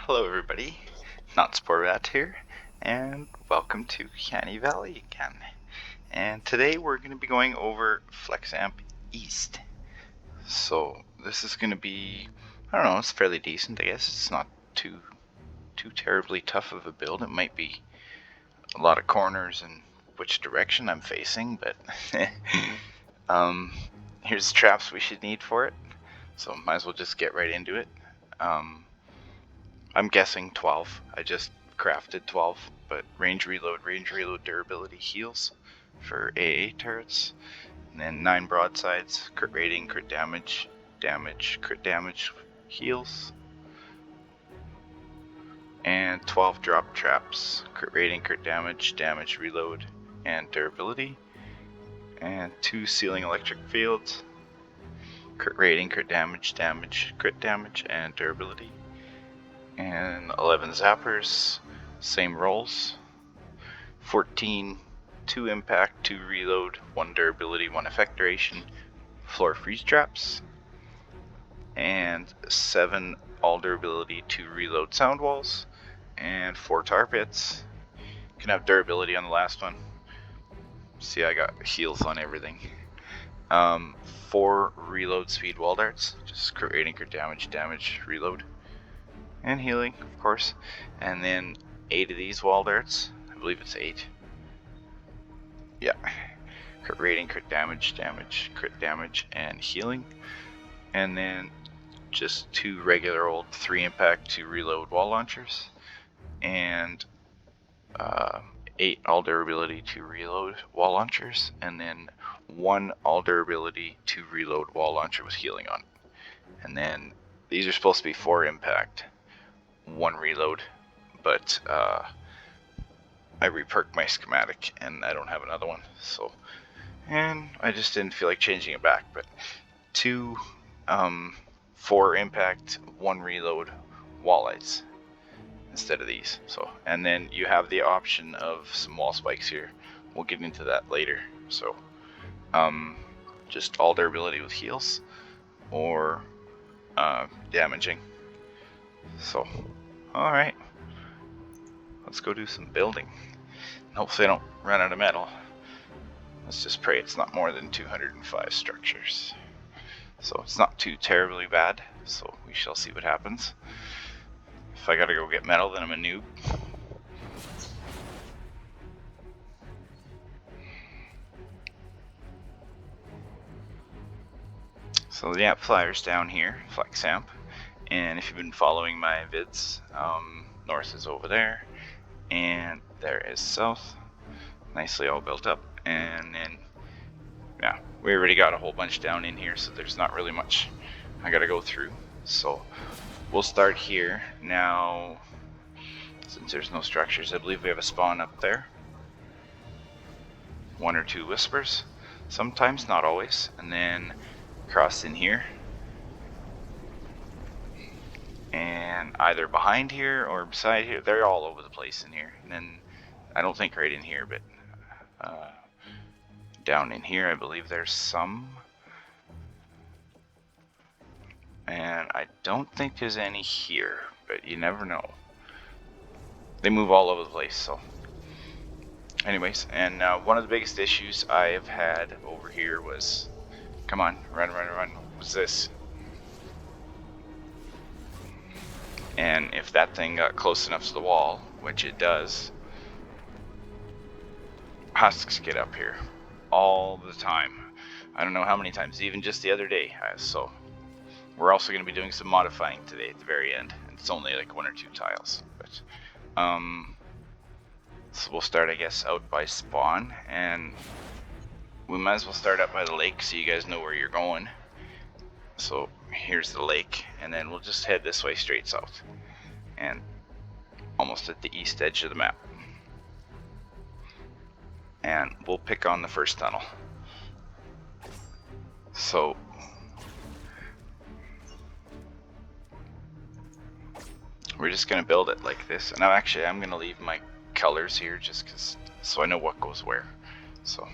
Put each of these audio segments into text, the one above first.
Hello everybody, Not Sportbat here, and welcome to Canny Valley again. And today we're going to be going over FlexAmp East. So this is going to be, I don't know, it's fairly decent, I guess. It's not too terribly tough of a build. It might be a lot of corners and which direction I'm facing, but here's the traps we should need for it. So might as well just get right into it. I'm guessing 12. I just crafted 12, but range reload, durability, heals for AA turrets, and then 9 broadsides, crit rating, crit damage, crit damage, heals, and 12 drop traps, crit rating, crit damage, reload, and durability, and 2 sealing electric fields, crit rating, crit damage, and durability, and 11 zappers, same rolls, 14 2 impact, 2 reload, 1 durability, 1 effect duration, floor freeze traps, and 7 all durability, 2 reload sound walls, and 4 tar pits. Can have durability on the last one. See, I got heals on everything. 4 reload speed wall darts, just crit rating, crit damage, reload, and healing, of course. And then 8 of these wall darts. I believe it's 8. Yeah. Crit rating, crit damage, and healing. And then just 2 regular old 3 impact, 2 reload wall launchers. And 8 all durability, 2 reload wall launchers. And then 1 all durability, 2 reload wall launcher with healing on it. And then these are supposed to be 4 impact, 1 reload, but I reperked my schematic and I don't have another one, so, and I just didn't feel like changing it back. But 2 4 impact, 1 reload walleyes instead of these. So, and then you have the option of some wall spikes here. We'll get into that later. So just all durability with heals or damaging. So, alright, let's go do some building. Hopefully I don't run out of metal. Let's just pray it's not more than 205 structures. So it's not too terribly bad, so we shall see what happens. If I gotta go get metal, then I'm a noob. So the app flyer's down here, FlexAmp. And if you've been following my vids, north is over there, and there is south, nicely all built up. And then, yeah, we already got a whole bunch down in here, so there's not really much I gotta go through. So we'll start here. Now, since there's no structures, I believe we have a spawn up there. 1 or 2 whispers, sometimes, not always. And then cross in here. And either behind here or beside here, they're all over the place in here. And then I don't think right in here, but down in here I believe there's some. And I don't think there's any here, but you never know. They move all over the place, so. Anyways, and one of the biggest issues I have had over here was, come on, run, was this. And if that thing got close enough to the wall, which it does, husks get up here all the time. I don't know how many times, even just the other day. So we're also going to be doing some modifying today at the very end. It's only like 1 or 2 tiles, but so we'll start, I guess, out by spawn, and we might as well start up by the lake so you guys know where you're going. So here's the lake, and then we'll just head this way straight south, and almost at the east edge of the map. And we'll pick on the first tunnel. So we're just gonna build it like this. And I'm gonna leave my colors here just so I know what goes where. So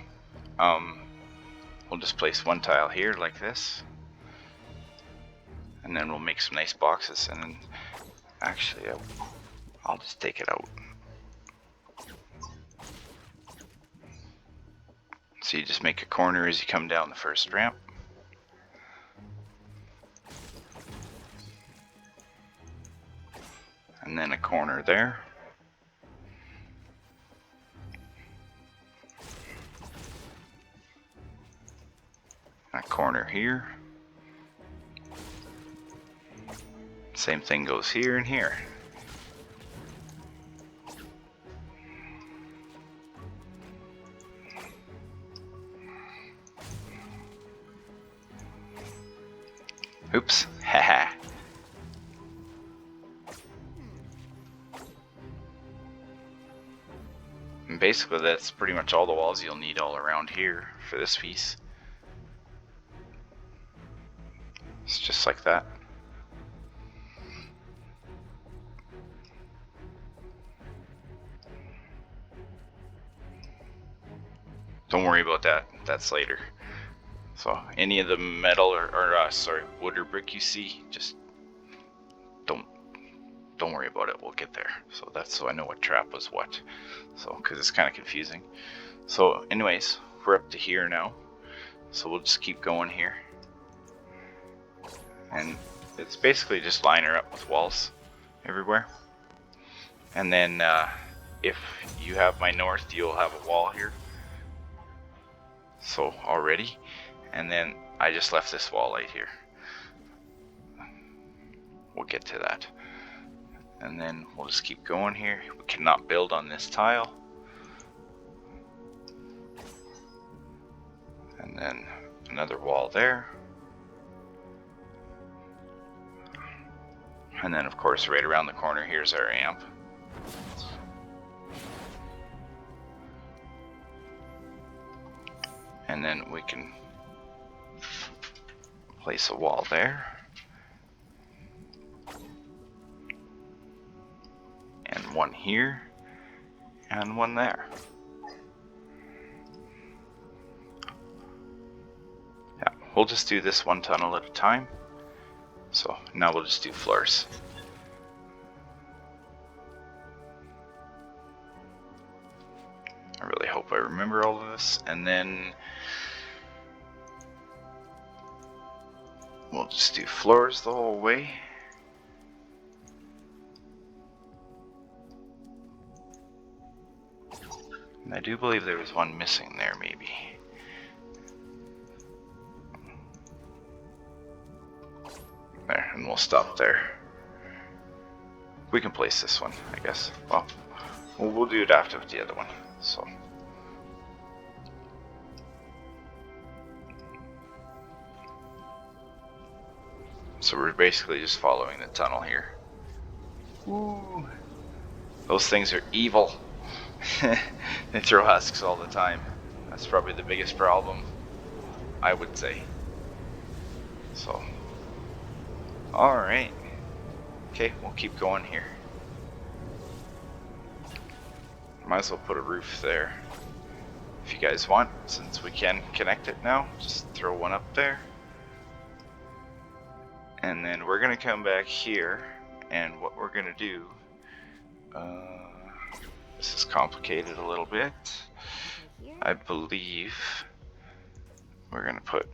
we'll just place 1 tile here like this, and then we'll make some nice boxes, and then Actually, I'll just take it out. So you just make a corner as you come down the first ramp. And then a corner there. A corner here. Same thing goes here and here. Oops, haha. And basically that's pretty much all the walls you'll need all around here for this piece. It's just like that. Don't worry about that, that's later. So any of the metal or sorry, wood or brick you see, just don't worry about it, we'll get there. So that's so I know what trap was what. So, because it's kind of confusing. So anyways, we're up to here now. So we'll just keep going here. And it's basically just line her up with walls everywhere. And then if you have my north, you'll have a wall here. So already. And then I just left this wall right here. We'll get to that. And then we'll just keep going here. We cannot build on this tile. And then another wall there. And then of course right around the corner here's our amp. And then we can place a wall there. And one here. And one there. Yeah, we'll just do this one tunnel at a time. So now we'll just do floors. I really hope I remember all of this. And then we'll just do floors the whole way. And I do believe there was one missing there maybe. There, and we'll stop there. We can place this one, I guess. Well, we'll do it after the other one. So we're basically just following the tunnel here. Ooh, those things are evil. They throw husks all the time. That's probably the biggest problem, I would say. So, alright. Okay, we'll keep going here. Might as well put a roof there. If you guys want, since we can connect it now, just throw one up there. And then we're gonna come back here, and what we're gonna do, this is complicated a little bit. I believe we're gonna put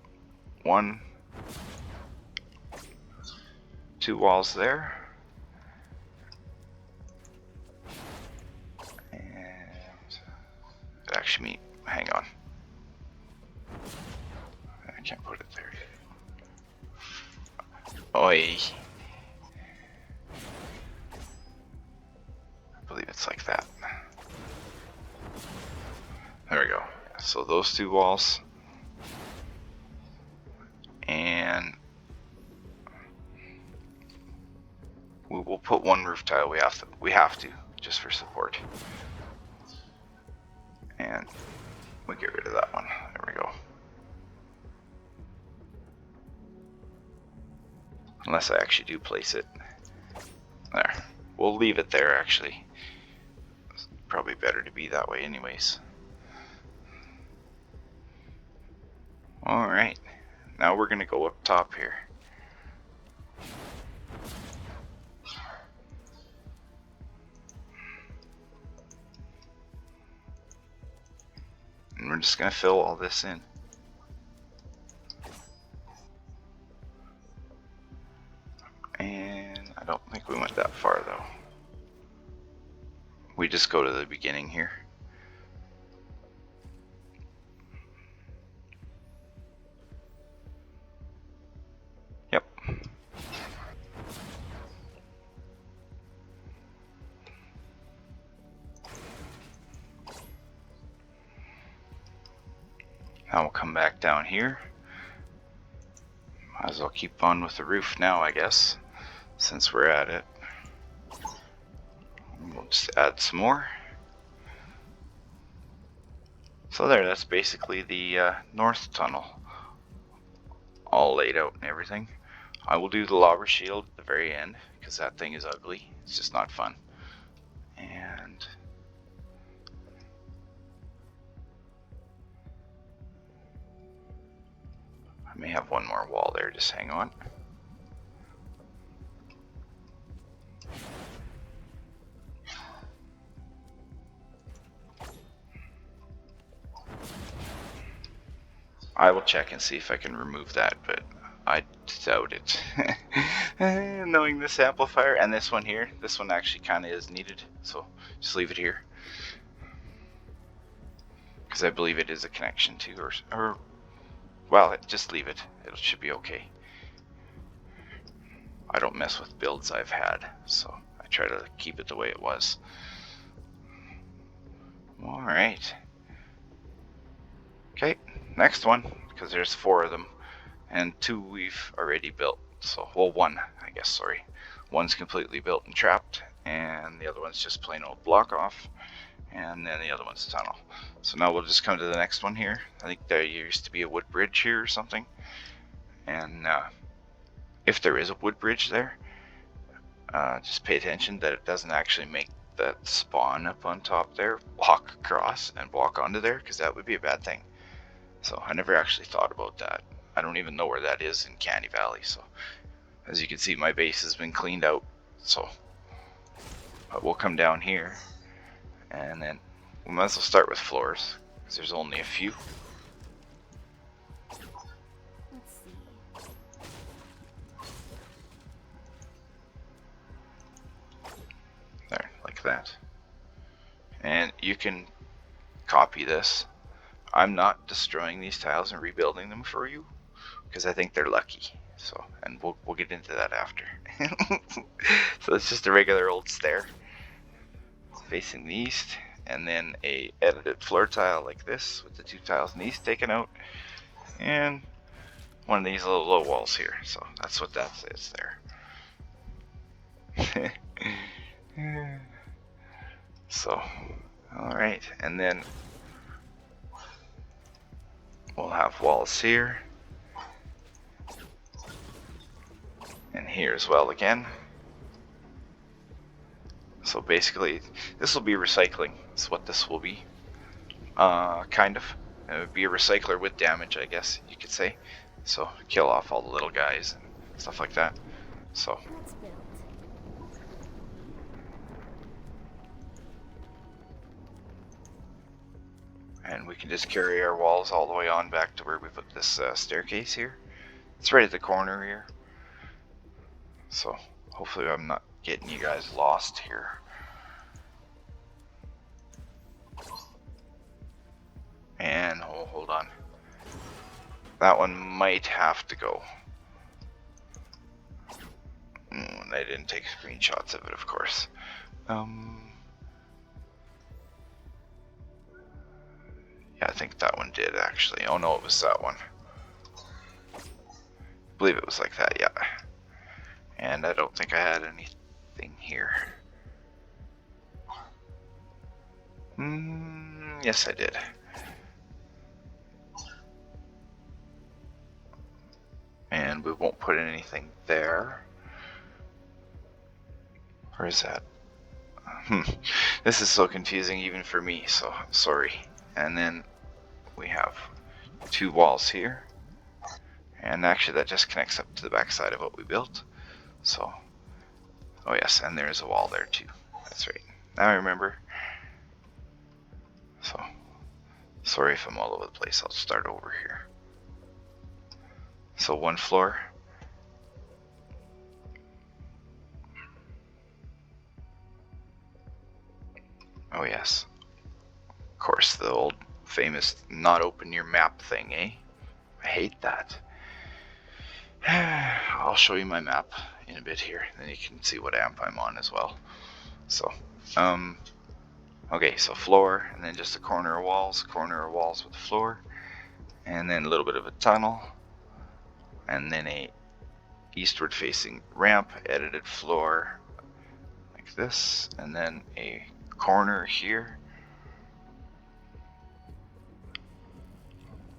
2 walls there. And actually, hang on. I can't put it there. Oi. I believe it's like that. There we go. So those 2 walls. And we will put 1 roof tile. We have to just for support. And we get rid of that one. There we go. Unless I actually do place it. There. We'll leave it there actually. It's probably better to be that way anyways. Alright. Now we're gonna go up top here. And we're just going to fill all this in. And I don't think we went that far though. We just go to the beginning here. Yep. Now we'll come back down here. Might as well keep on with the roof now, I guess, since we're at it. We'll just add some more. So there, that's basically the north tunnel, all laid out and everything. I will do the lobber shield at the very end, because that thing is ugly. It's just not fun. And I may have one more wall there, just hang on. I will check and see if I can remove that, but I doubt it. Knowing this amplifier and this one here, this one actually kind of is needed, so just leave it here. Because I believe it is a connection to, or well, just leave it. It should be okay. I don't mess with builds I've had, so I try to keep it the way it was. Alright. Okay, next one, because there's 4 of them, and 2 we've already built. So, well, 1, I guess, sorry. 1's completely built and trapped, and the other one's just plain old block off, and then the other one's tunnel. So now we'll just come to the next one here. I think there used to be a wood bridge here or something, and if there is a wood bridge there, just pay attention that it doesn't actually make that spawn up on top there walk across and walk onto there, because that would be a bad thing. So I never actually thought about that. I don't even know where that is in Canny Valley. So as you can see, my base has been cleaned out. So but we'll come down here, and then we might as well start with floors, because there's only a few. Let's see. There, like that. And you can copy this. I'm not destroying these tiles and rebuilding them for you, because I think they're lucky. So, and we'll get into that after. So it's just a regular old stair facing the east, and then a edited floor tile like this with the 2 tiles in the east taken out, and one of these little low walls here. So that's what that is there. So, alright, and then we'll have walls here, and here as well again. So basically, this will be recycling. That's what this will be. Kind of. It would be a recycler with damage, I guess you could say. So kill off all the little guys and stuff like that. So. Let's build. And we can just carry our walls all the way on back to where we put this staircase here. It's right at the corner here. So hopefully I'm not getting you guys lost here. And hold on. That one might have to go. I didn't take screenshots of it, of course. Yeah, I think that one did actually. Oh no, it was that one. I believe it was like that, yeah. And I don't think I had anything here. Yes, I did. And we won't put anything there. Where is that? This is so confusing even for me, so sorry. And then we have 2 walls here. And actually that just connects up to the back side of what we built. So, oh yes, and there's a wall there too. That's right. Now I remember. So, Sorry if I'm all over the place, I'll start over here. So 1 floor. Oh yes. Of course, the old famous not open your map thing, eh? I hate that. I'll show you my map in a bit here, then you can see what amp I'm on as well. So, okay, so floor, and then just a corner of walls with the floor, and then a little bit of a tunnel, and then a eastward facing ramp, edited floor, like this, and then a corner here,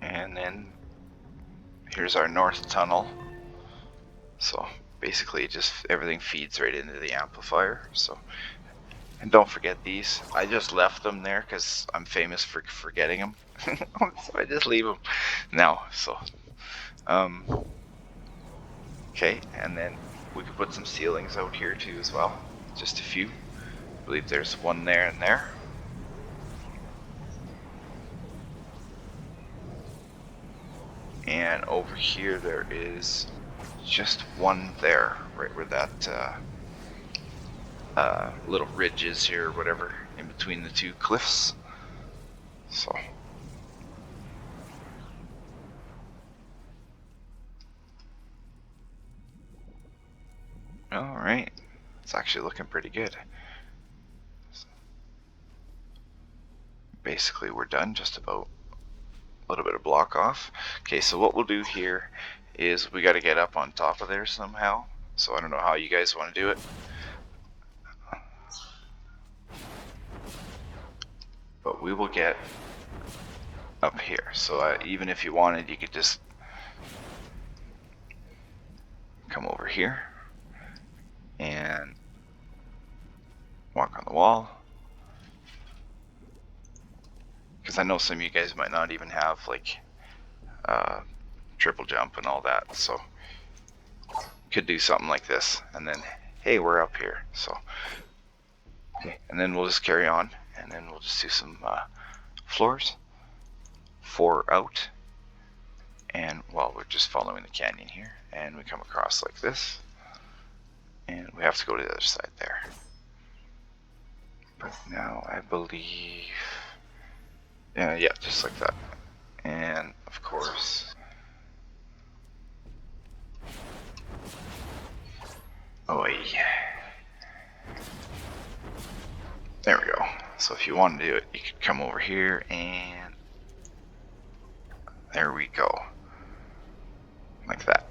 and then here's our north tunnel. So basically just everything feeds right into the amplifier. So, and don't forget these. I just left them there because I'm famous for forgetting them. So I just leave them now. So okay, and then we could put some ceilings out here too as well. Just a few. I believe there's one there and there. And over here there is just one there, right where that little ridge is here, or whatever, in between the 2 cliffs. So all right, it's actually looking pretty good. So basically we're done, just about. A little bit of block off. Okay, so what we'll do here is we got to get up on top of there somehow. So I don't know how you guys want to do it. But we will get up here. So even if you wanted, you could just come over here and walk on the wall. Because I know some of you guys might not even have like triple jump and all that. So could do something like this. And then, hey, we're up here. So, okay. And then we'll just carry on. And then we'll just do some floors. 4 out. And well, we're just following the canyon here. And we come across like this. And we have to go to the other side there. But now I believe... yeah, just like that. And of course... oh yeah. There we go. So if you want to do it, you could come over here and... there we go. Like that.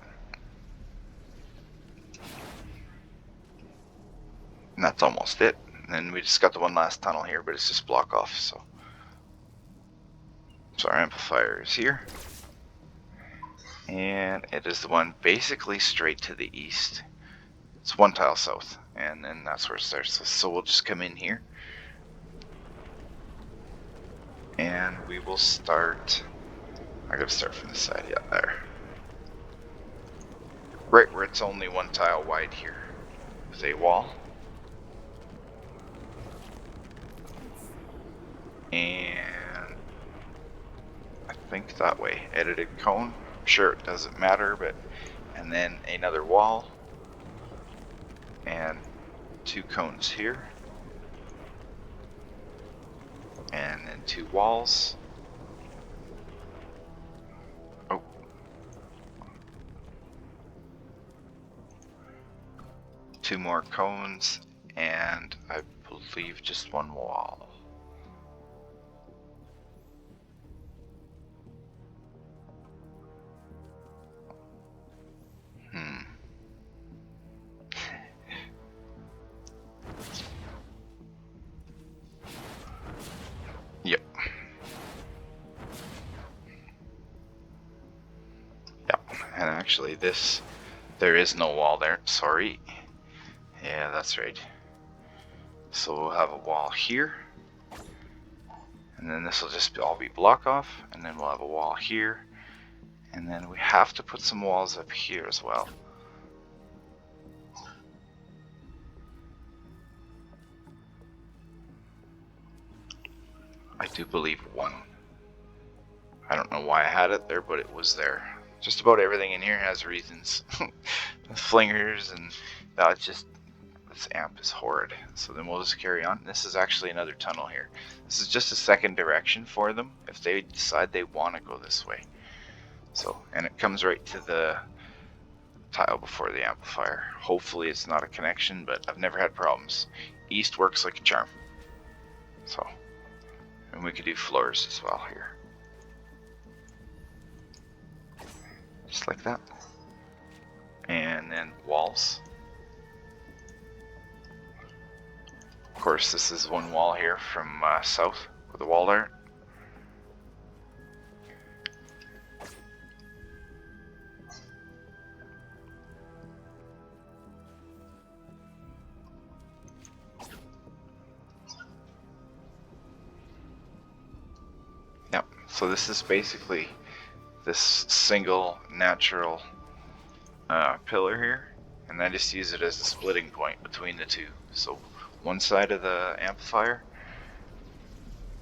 And that's almost it. And then we just got the one last tunnel here, but it's just block off, so... so our amplifier is here. And it is the one basically straight to the east. It's 1 tile south, and then that's where it starts. So we'll just come in here. And we will start... I gotta start from this side, yeah, there. Right where it's only 1 tile wide here. Is a wall. And I think that way. Edited cone. Sure, it doesn't matter, but... and then another wall. And 2 cones here. And then 2 walls. Oh. 2 more cones. And I believe just 1 wall. Yep. Yep. And actually this, there is no wall there, sorry. Yeah, that's right. So we'll have a wall here. And then this will just all be block off. And then we'll have a wall here. And then we have to put some walls up here as well. I do believe 1. I don't know why I had it there, but it was there. Just about everything in here has reasons. Flingers and just this amp is horrid. So then we'll just carry on. This is actually another tunnel here. This is just a second direction for them if they decide they want to go this way. So, and it comes right to the tile before the amplifier. Hopefully it's not a connection, but I've never had problems. East works like a charm. So, and we could do floors as well here. Just like that. And then walls. Of course, this is one wall here from south with the wall art. Yep, so this is basically this single natural pillar here, and I just use it as a splitting point between the two. So one side of the amplifier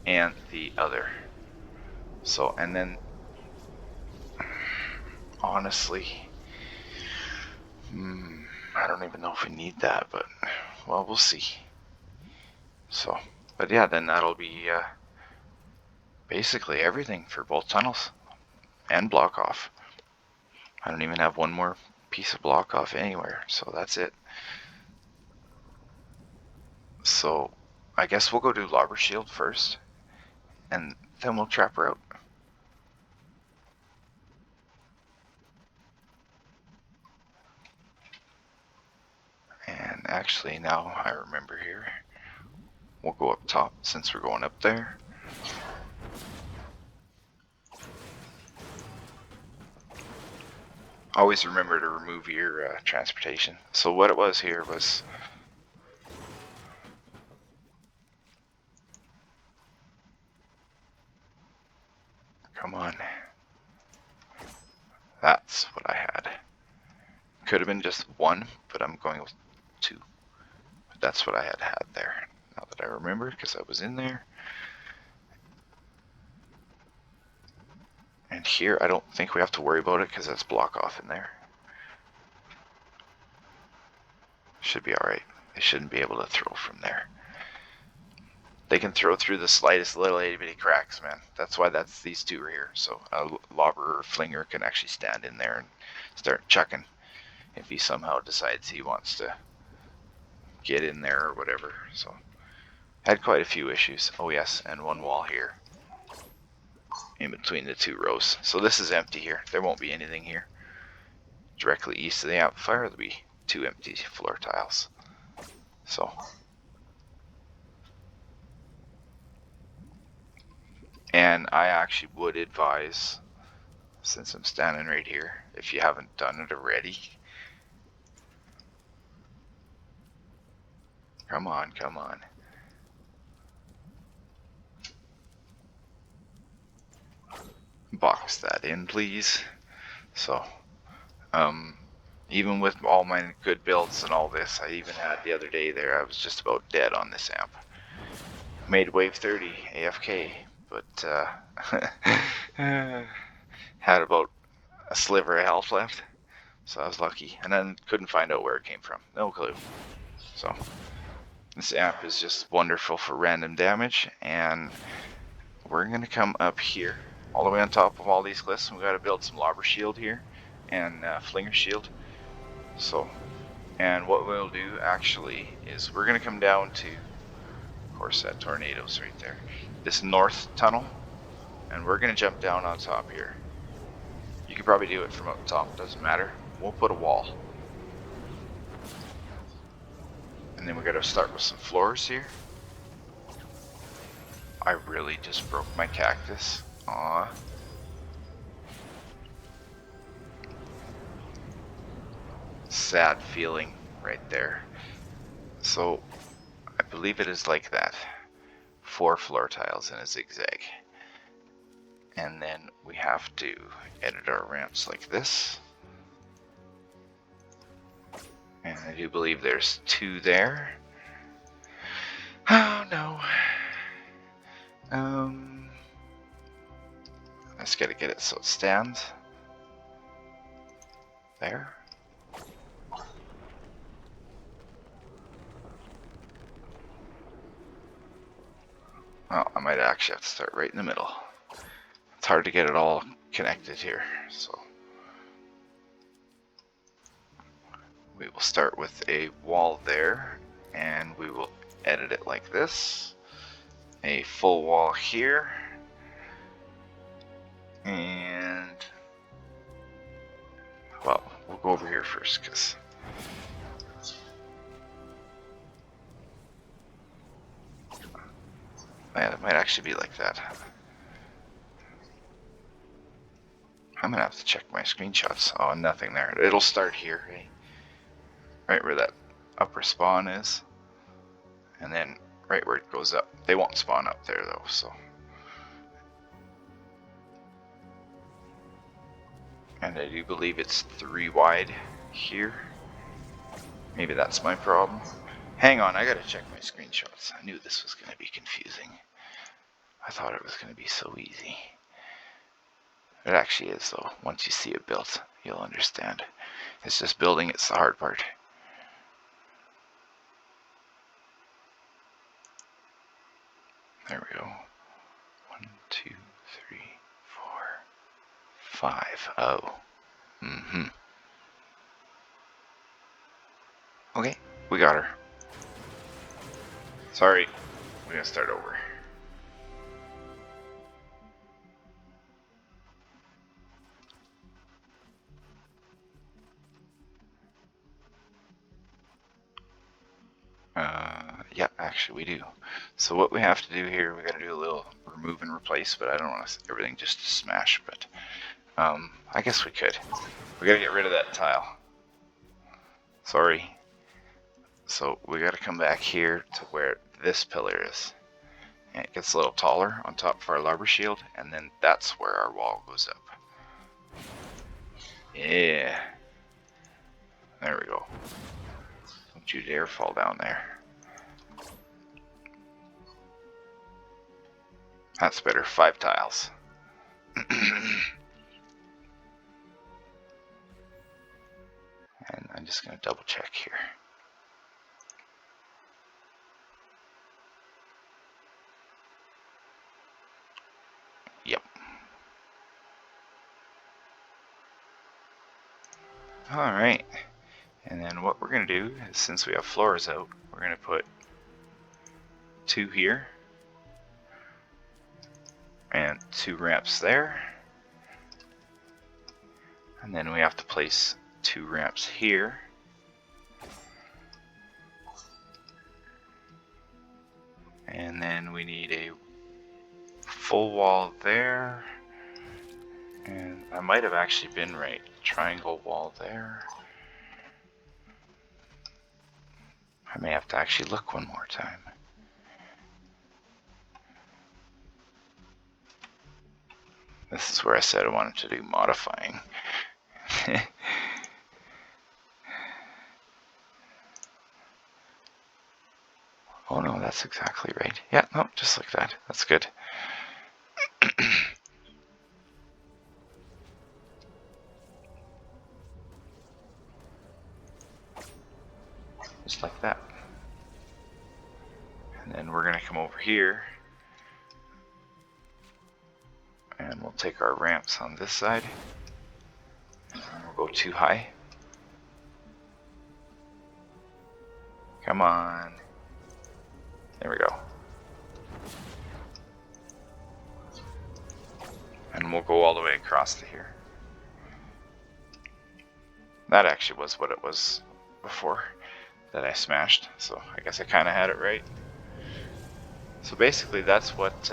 and the other. So, and then honestly, I don't even know if we need that, but well, we'll see. So, but yeah, then that'll be basically everything for both tunnels and block off. I don't even have one more piece of block off anywhere, so that's it. So I guess we'll go do lobber shield first, and then we'll trap her out. And actually, now I remember here, we'll go up top since we're going up there. Always remember to remove your transportation. So what it was here was, come on, that's what I had. Could have been just one, but I'm going with two. But that's what I had there. Now that I remember, because I was in there. And here, I don't think we have to worry about it because that's block off in there. Should be alright. They shouldn't be able to throw from there. They can throw through the slightest little itty bitty cracks, man. That's why these two are here. So a lobber or flinger can actually stand in there and start chucking if he somehow decides he wants to get in there or whatever. So had quite a few issues. Oh yes, and one wall here in between the two rows. So this is empty here. There won't be anything here. Directly east of the amplifier, there'll be two empty floor tiles. So and I actually would advise, since I'm standing right here, if you haven't done it already, come on, come on. Box that in, please. So, even with all my good builds and all this, I even had the other day there, I was just about dead on this amp. Made wave 30 AFK, but had about a sliver of health left, so I was lucky. And then couldn't find out where it came from. No clue. So this amp is just wonderful for random damage, and we're gonna come up here all the way on top of all these cliffs. We gotta build some lobber shield here and flinger shield. So, and what we'll do actually is we're gonna come down to, of course, that tornado's right there, this north tunnel, and we're gonna jump down on top here. You could probably do it from up top, doesn't matter. We'll put a wall. And then we gotta start with some floors here. I really just broke my cactus. Aww. Sad feeling right there. So I believe it is like that. 4 floor tiles in a zigzag. And then we have to edit our ramps like this. And I do believe there's 2 there. Oh no. just gotta get it so it stands. There. Well, I might actually have to start right in the middle. It's hard to get it all connected here, so we will start with a wall there, and we will edit it like this. A full wall here, and well, we'll go over here first because man, it might actually be like that. I'm gonna have to check my screenshots. Oh, nothing there. It'll start here, right? Right where that upper spawn is, and then right where it goes up. They won't spawn up there though, so. And I do believe it's 3 wide here. Maybe that's my problem. Hang on, I gotta check my screenshots. I knew this was gonna be confusing. I thought it was gonna be so easy. It actually is though. Once you see it built, you'll understand. It's just building, it's the hard part. There we go. 1, 2, 3, 4, 5. Oh. Okay, we got her. Sorry, we're gonna start over. Yeah, actually we do. So what we have to do here, we gotta do a little remove and replace, but I don't want everything just to smash, but I guess we could. We gotta get rid of that tile. Sorry. So we gotta come back here to where this pillar is. And it gets a little taller on top of our larboard shield, and then that's where our wall goes up. Yeah. There we go. Don't you dare fall down there. That's better. 5 tiles. And I'm just going to double check here. Yep. Alright. And then what we're going to do is, since we have floors out, we're going to put 2 here. And 2 ramps there. And then we have to place 2 ramps here. And then we need a full wall there. And I might have actually been right. Triangle wall there. I may have to actually look one more time. This is where I said I wanted to do modifying. Oh no, that's exactly right. Yeah, no, just like that. That's good. Just like that. And then we're going to come over here. And we'll take our ramps on this side. And we'll go 2 high. Come on. There we go. And we'll go all the way across to here. That actually was what it was before that I smashed, so I guess I kind of had it right. So basically that's what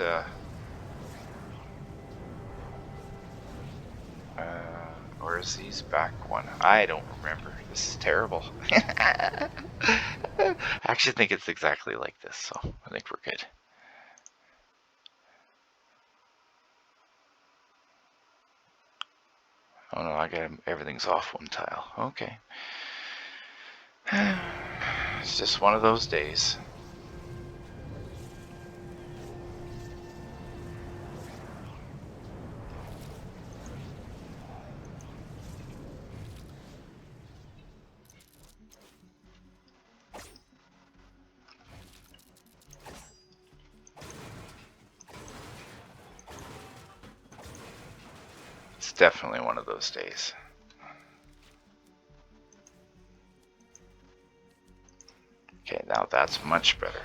or is these back one? I don't remember. This is terrible. I actually think it's exactly like this, so I think we're good. Oh no, I got everything's off 1 tile. Okay. It's just one of those days. definitely one of those days. Okay, now that's much better.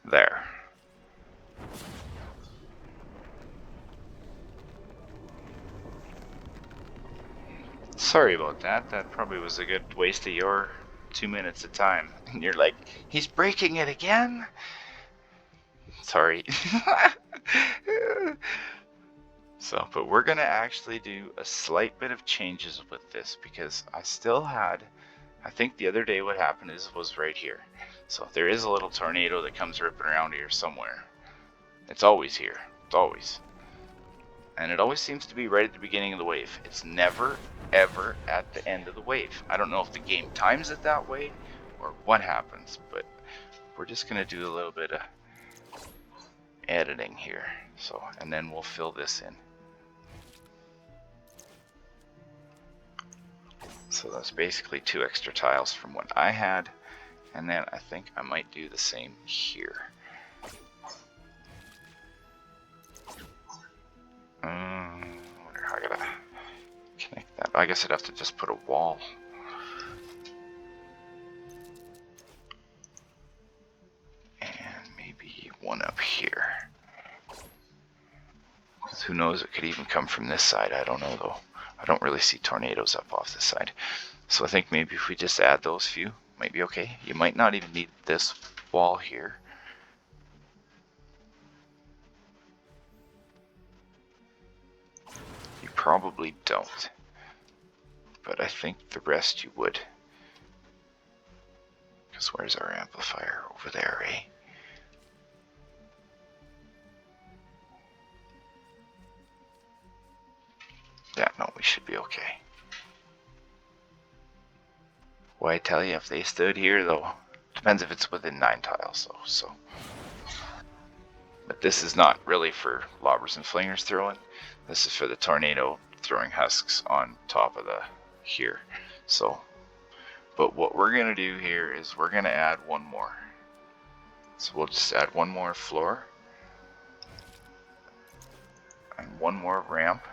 There. Sorry about that. That probably was a good waste of your 2 minutes of time. And you're like, he's breaking it again? Sorry. So, but we're going to actually do a slight bit of changes with this because I still had, I think the other day what happened was right here. So there is a little tornado that comes ripping around here somewhere. It's always here. It's always. And it always seems to be right at the beginning of the wave. It's never, ever at the end of the wave. I don't know if the game times it that way or what happens, but we're just going to do a little bit of editing here. So, and then we'll fill this in. So that's basically 2 extra tiles from what I had. And then I think I might do the same here. I wonder how I gotta connect that. I guess I'd have to just put a wall. And maybe one up here. Because who knows, it could even come from this side. I don't know though. I don't really see tornadoes up off this side. So I think maybe if we just add those few, might be okay. You might not even need this wall here. You probably don't. But I think the rest you would. Because where's our amplifier? Over there, eh? Yeah, no, we should be okay. Well, I tell you, if they stood here, though, depends if it's within 9 tiles, though, so. But this is not really for lobbers and flingers throwing. This is for the tornado throwing husks on top of the here. So, but what we're going to do here is we're going to add one more. So we'll just add one more floor. And one more ramp.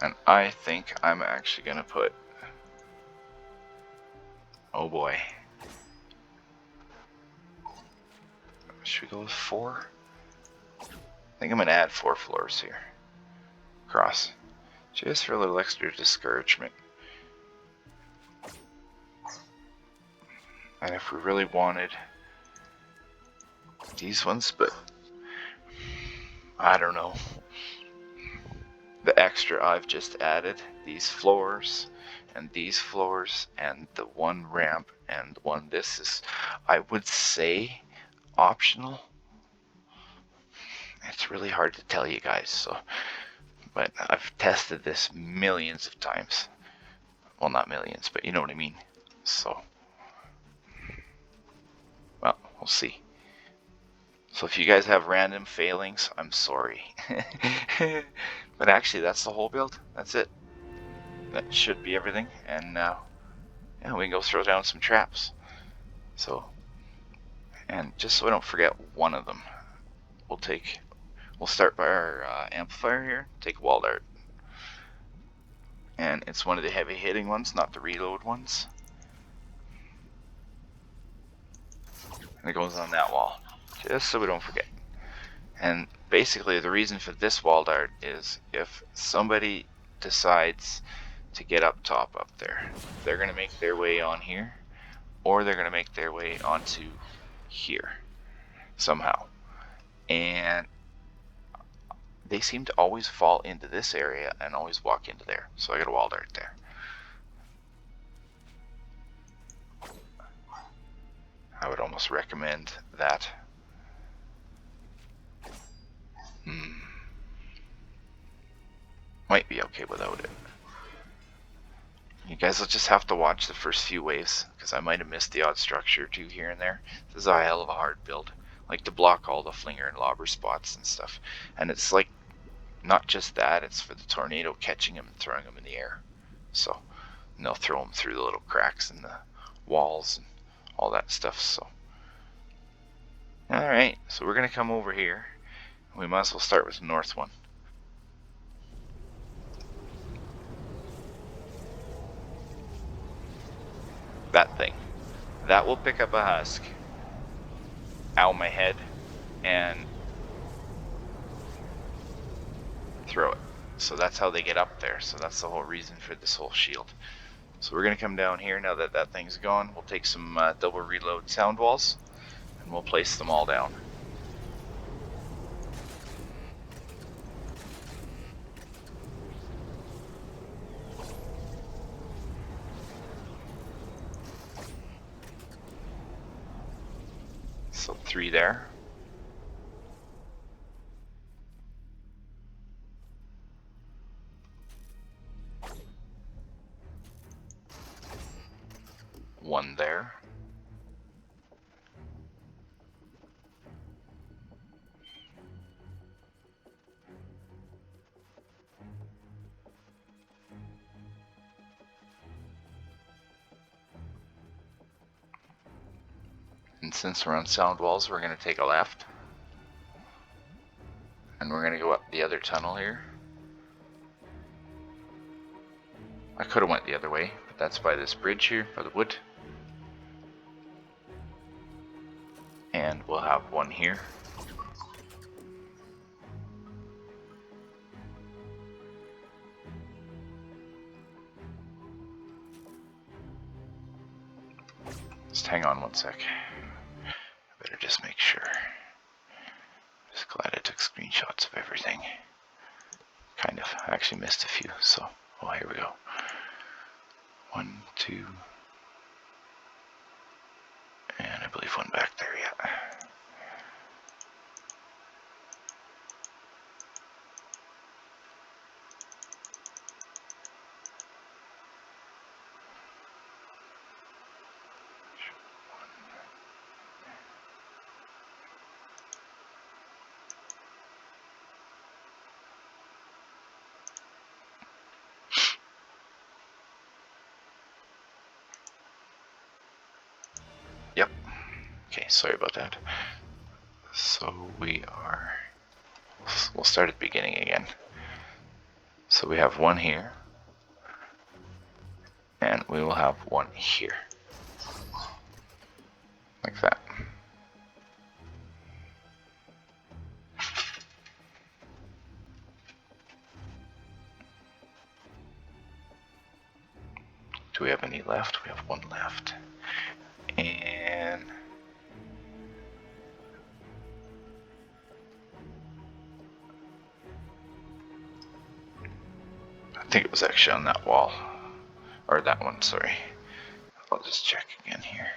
And I think I'm actually going to put, oh boy. Should we go with 4? I think I'm going to add 4 floors here. Across. Just for a little extra discouragement. And if we really wanted these ones, but I don't know. The extra I've just added, these floors and these floors and the one ramp and one, this is, I would say, optional. It's really hard to tell you guys, so, but I've tested this millions of times. Well, not millions, but you know what I mean. So, well, we'll see. So if you guys have random failings, I'm sorry. But actually, that's the whole build. That's it. That should be everything. And yeah, we can go throw down some traps. So, and just so I don't forget one of them, we'll start by our amplifier here. Take a wall dart. And it's one of the heavy hitting ones, not the reload ones. And it goes on that wall, just so we don't forget. And basically the reason for this wall dart is if somebody decides to get up top up there, they're going to make their way on here, or they're going to make their way onto here somehow. And they seem to always fall into this area and always walk into there. So I got a wall dart there. I would almost recommend that. Might be okay without it. You guys will just have to watch the first few waves, because I might have missed the odd structure or two here and there. This is a hell of a hard build. Like to block all the flinger and lobber spots and stuff. And it's like, not just that, it's for the tornado catching them and throwing them in the air. So, and they'll throw them through the little cracks in the walls and all that stuff. So, alright, so we're going to come over here. We might as well start with the north one. that thing. That will pick up a husk out my head and throw it. So that's how they get up there. So that's the whole reason for this whole shield. So we're going to come down here now that that thing's gone. We'll take some double reload sound walls and we'll place them all down. So 3 there. One there. And since we're on sound walls, we're going to take a left. And we're going to go up the other tunnel here. I could have went the other way, but that's by this bridge here, by the wood. And we'll have one here. Just hang on one sec. I better just make sure. Just glad I took screenshots of everything. Kind of. I actually missed a few, so oh, here we go. 1, 2, and I believe one back there, yeah. Yep. Okay, sorry about that. So we'll start at the beginning again. So we have one here, and we will have one here. Like that. Do we have any left? We have one left. And I think it was actually on that wall. Or that one, sorry. I'll just check again here.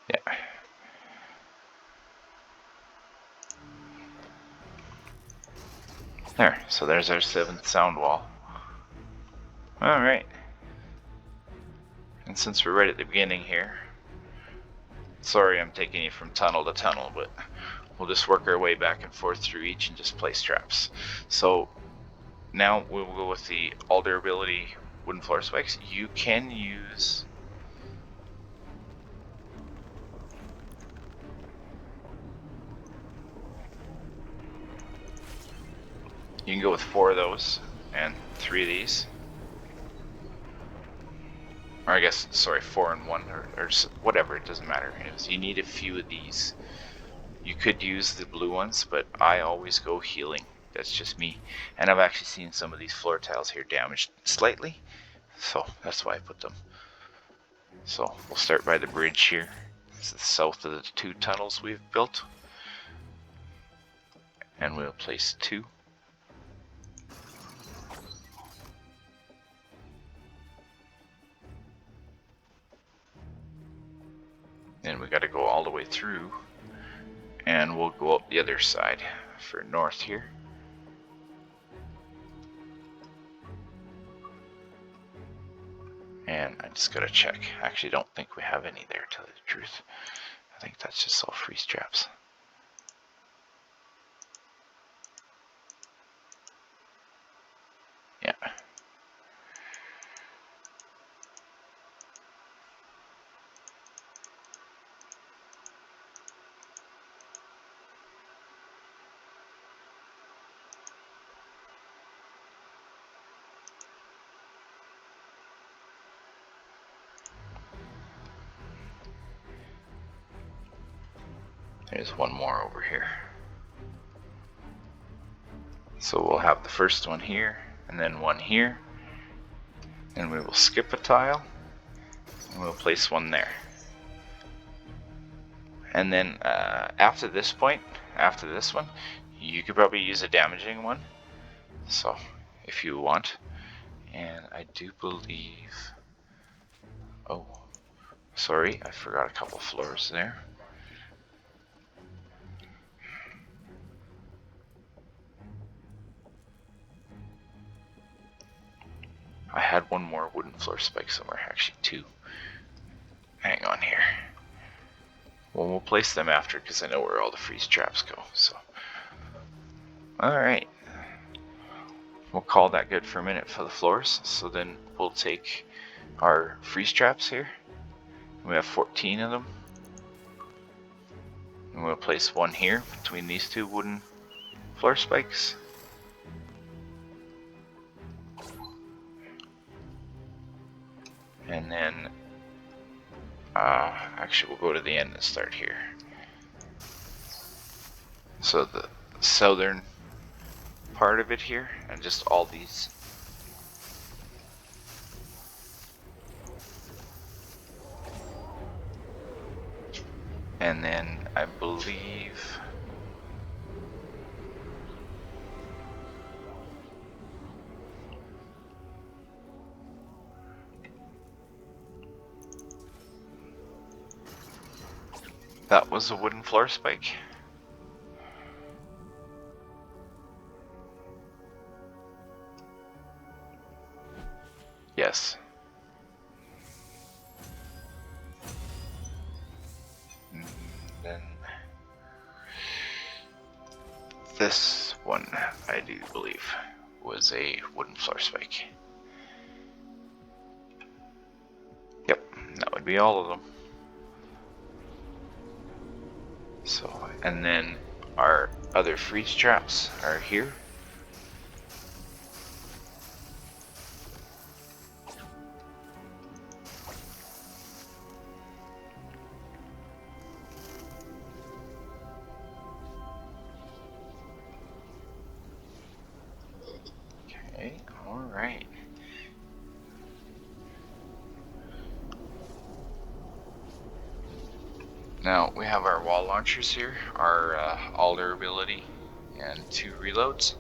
Yeah. There, so there's our 7th sound wall. Alright. And since we're right at the beginning here, sorry I'm taking you from tunnel to tunnel, but we'll just work our way back and forth through each and just place traps. So now we will go with the all durability wooden floor spikes. You can use you can go with 4 of those and 3 of these. Or I guess, sorry, 4 and 1 or whatever, it doesn't matter. Anyways, you need a few of these. You could use the blue ones, but I always go healing. That's just me. And I've actually seen some of these floor tiles here damaged slightly, so that's why I put them. So we'll start by the bridge here. It's the south of the 2 tunnels we've built. And we'll place 2. And we got to go all the way through, and we'll go up the other side for north here. And I just gotta check. I actually don't think we have any there, to tell you the truth. I think that's just all freeze traps. Yeah. There's one more over here. So we'll have the first one here, and then one here. And we will skip a tile, and we'll place one there. And then after this point, after this one, you could probably use a damaging one. So, if you want. And I do believe... Oh, sorry, I forgot a couple floors there. I had one more wooden floor spike somewhere, actually two. Hang on here. Well, we'll place them after because I know where all the freeze traps go. So, alright. We'll call that good for a minute for the floors. So then we'll take our freeze traps here. We have 14 of them. And we'll place one here between these two wooden floor spikes. And then, actually we'll go to the end and start here. So the southern part of it here, and just all these. And then I believe that was a wooden floor spike. Yes. And then this one, I do believe, was a wooden floor spike. Yep, that would be all of them. So, and then our other freeze traps are here. Okay, alright. Now we have our wall launchers here, our all durability and 2 reloads.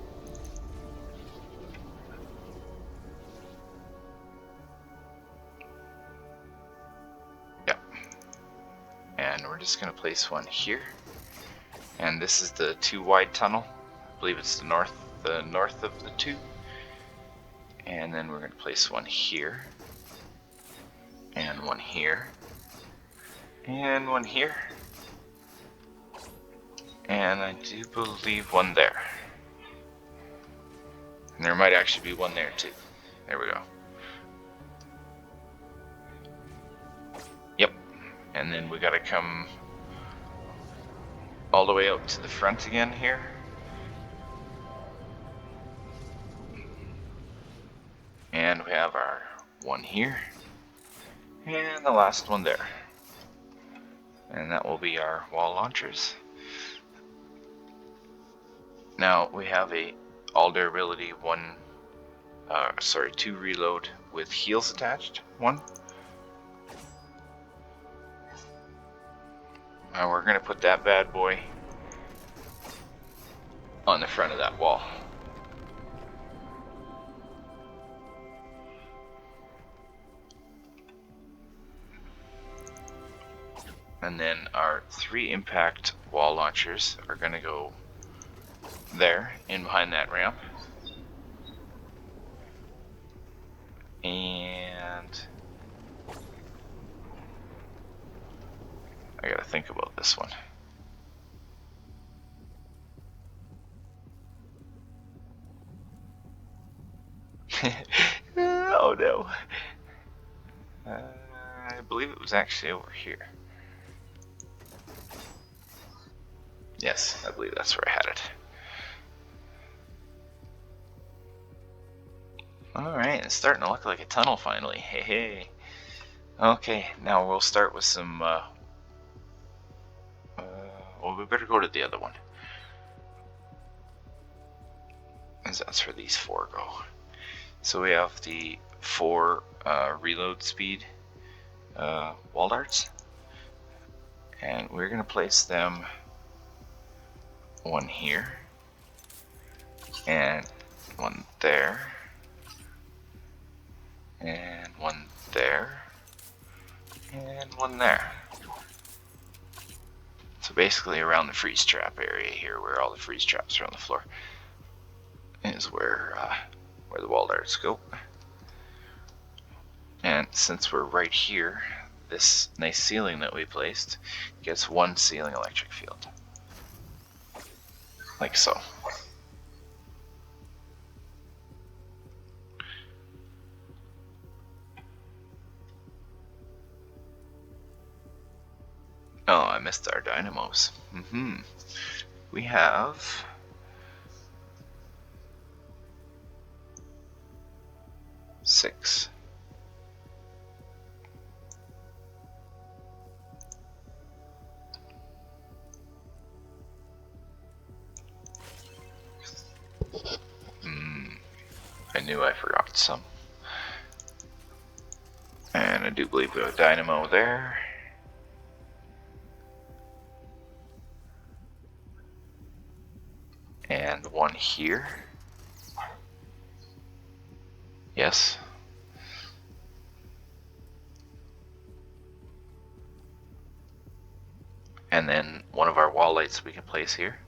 Yep. And we're just going to place one here. And this is the 2 wide tunnel. I believe it's the north of the 2. And then we're going to place one here. And one here. And one here. And I do believe one there. And there might actually be one there too. There we go. Yep. And then we gotta come all the way out to the front again here. And we have our one here. And the last one there. And that will be our wall launchers. Now we have a all durability 2 reload with heals attached. One. Now we're gonna put that bad boy on the front of that wall. And then our 3 impact wall launchers are going to go there, in behind that ramp. And I gotta think about this one. Oh no. I believe it was actually over here. Yes, I believe that's where I had it. Alright, it's starting to look like a tunnel finally. Hey, hey. Okay, now we'll start with some, well, we better go to the other one. As that's where these 4 go. So we have the 4 reload speed wall darts. And we're going to place them one here. And one there. And one there. And one there. So basically around the freeze trap area here, where all the freeze traps are on the floor, is where the wall darts go. And since we're right here, this nice ceiling that we placed gets 1 ceiling electric field. Like so. Oh, I missed our dynamos. We have 6. I knew I forgot some. And I do believe we have a dynamo there. And 1 here. Yes. And then one of our wall lights we can place here.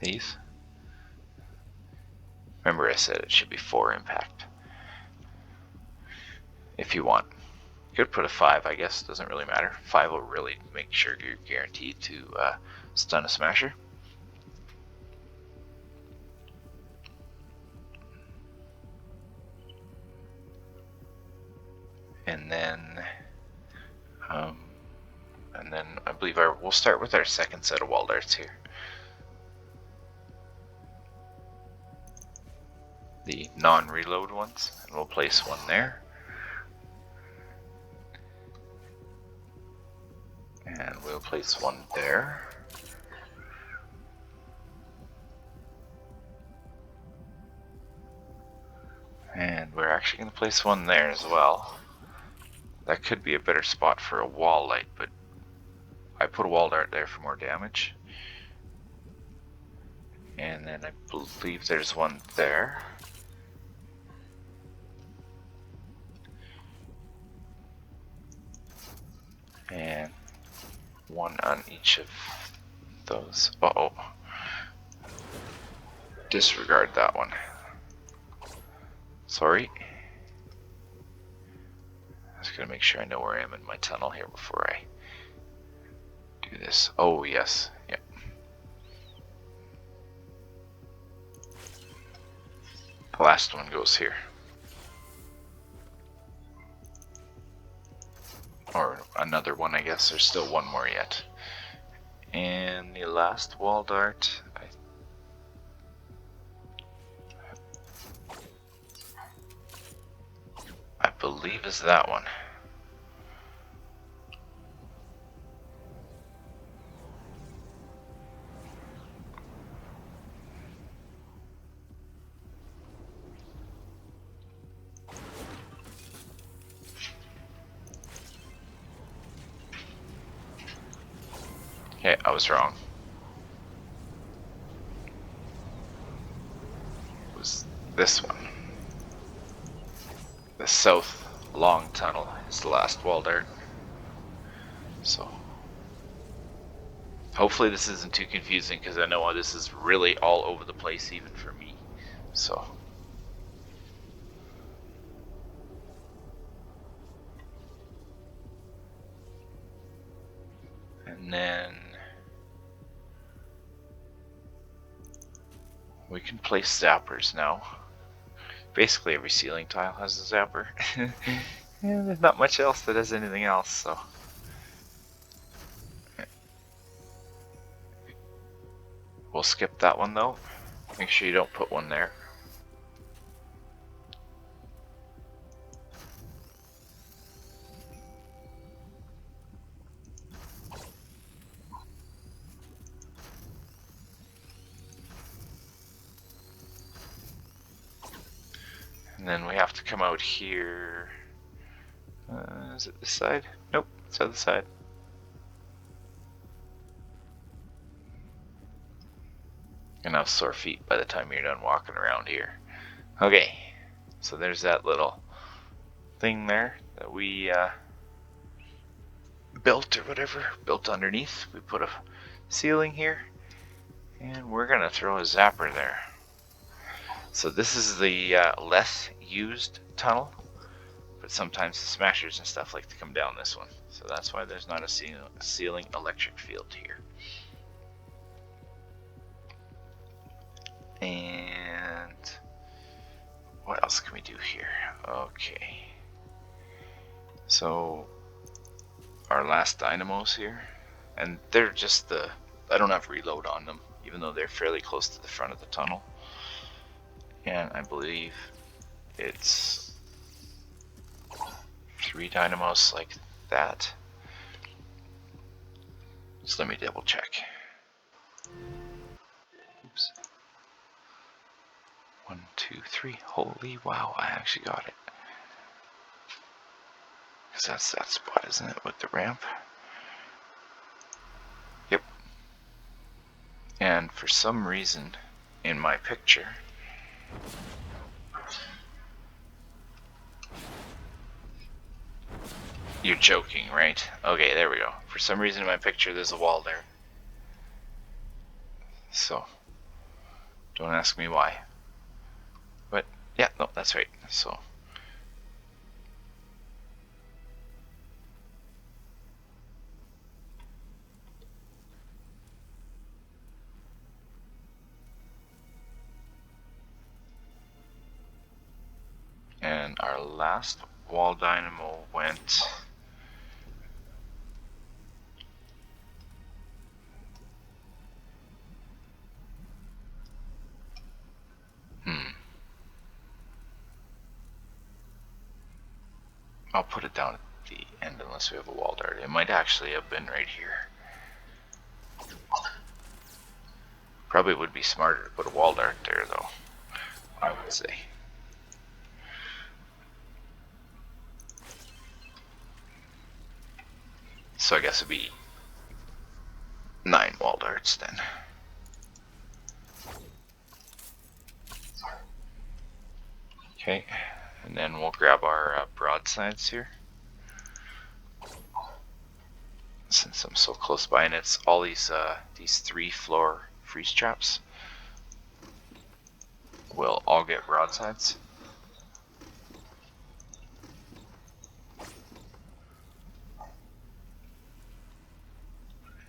These. Remember I said it should be 4 impact. If you want. You could put a 5, I guess, doesn't really matter. 5 will really make sure you're guaranteed to stun a smasher. And then I believe we'll start with our second set of wall darts here. The non-reload ones, and we'll place 1 there. And we'll place 1 there. And we're actually going to place 1 there as well. That could be a better spot for a wall light, but I put a wall dart there for more damage. And then I believe there's 1 there. And 1 on each of those. Uh-oh. Disregard that one. Sorry. I just gotta make sure I know where I am in my tunnel here before I do this. Oh, yes. Yep. The last one goes here. Or another one, I guess. There's still 1 more yet. And the last wall dart, I believe is that one. Okay, I was wrong. It was this one. The south long tunnel is the last wall dart. So hopefully this isn't too confusing, because I know this is really all over the place even for me. So and then we can place zappers now. Basically every ceiling tile has a zapper. Yeah, there's not much else that has anything else, so. We'll skip that one though. Make sure you don't put 1 there. And then we have to come out here. Is it this side? Nope, it's the other side. Gonna have sore feet by the time you're done walking around here. Okay, so there's that little thing there that we built or whatever, built underneath. We put a ceiling here, and we're gonna throw a zapper there. So this is the less used tunnel, but sometimes the smashers and stuff like to come down this one. So that's why there's not a ceiling electric field here. And what else can we do here? Okay. So our last dynamos here, and they're just I don't have reload on them, even though they're fairly close to the front of the tunnel. And I believe it's 3 dynamos like that. Just let me double check. Oops. 1, 2, 3. Holy wow, I actually got it. Because that's that spot, isn't it, with the ramp? Yep. And for some reason, in my picture, you're joking, right? Okay, there we go. For some reason in my picture, there's a wall there. So, don't ask me why. But, yeah, no, that's right. So, and our last wall dynamo went I'll put it down at the end unless we have a wall dart. It might actually have been right here. Probably would be smarter to put a wall dart there though, I would say. So I guess it'd be 9 wall darts then. Okay, and then we'll grab our broadsides here. Since I'm so close by, and it's all these 3-floor freeze traps will all get broadsides.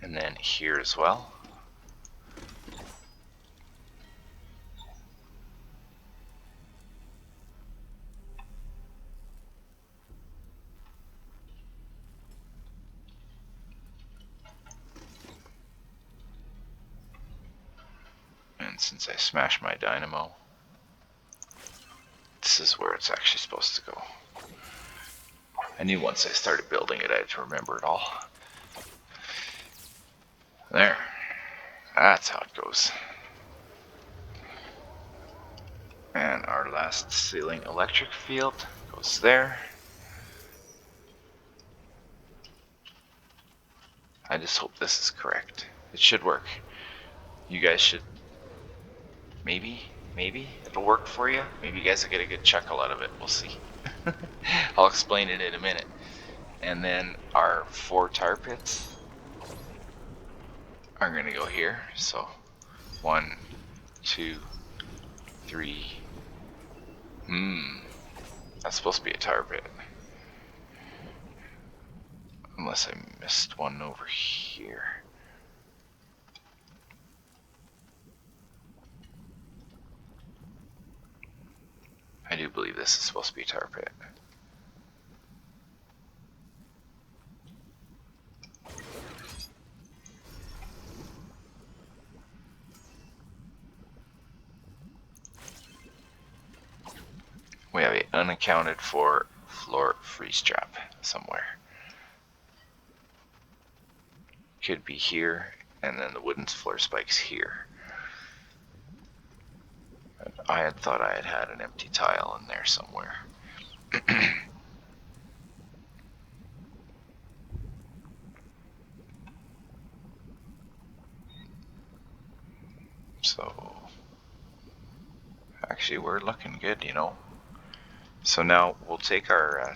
And then here as well. And since I smashed my dynamo, this is where it's actually supposed to go. I knew once I started building it, I had to remember it all. There. That's how it goes. And our last ceiling electric field goes there. I just hope this is correct. It should work. You guys should, maybe it'll work for you. Maybe you guys will get a good chuckle out of it. We'll see. I'll explain it in a minute. And then our 4 tar pits are going to go here. So 1, 2, 3. That's supposed to be a tar pit. Unless I missed one over here. I do believe this is supposed to be a tar pit. We have an unaccounted for floor freeze trap somewhere. Could be here, and then the wooden floor spikes here. I had thought I had an empty tile in there somewhere. So, actually we're looking good, you know. So now we'll take our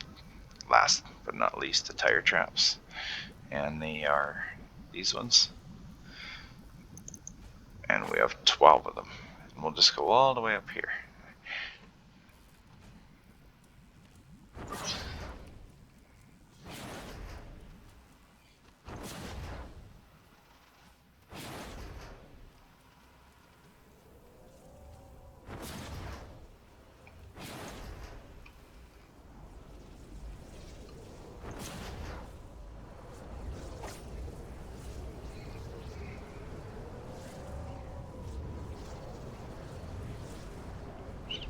last but not least the tire traps. And they are these ones. And we have 12 of them. And we'll just go all the way up here.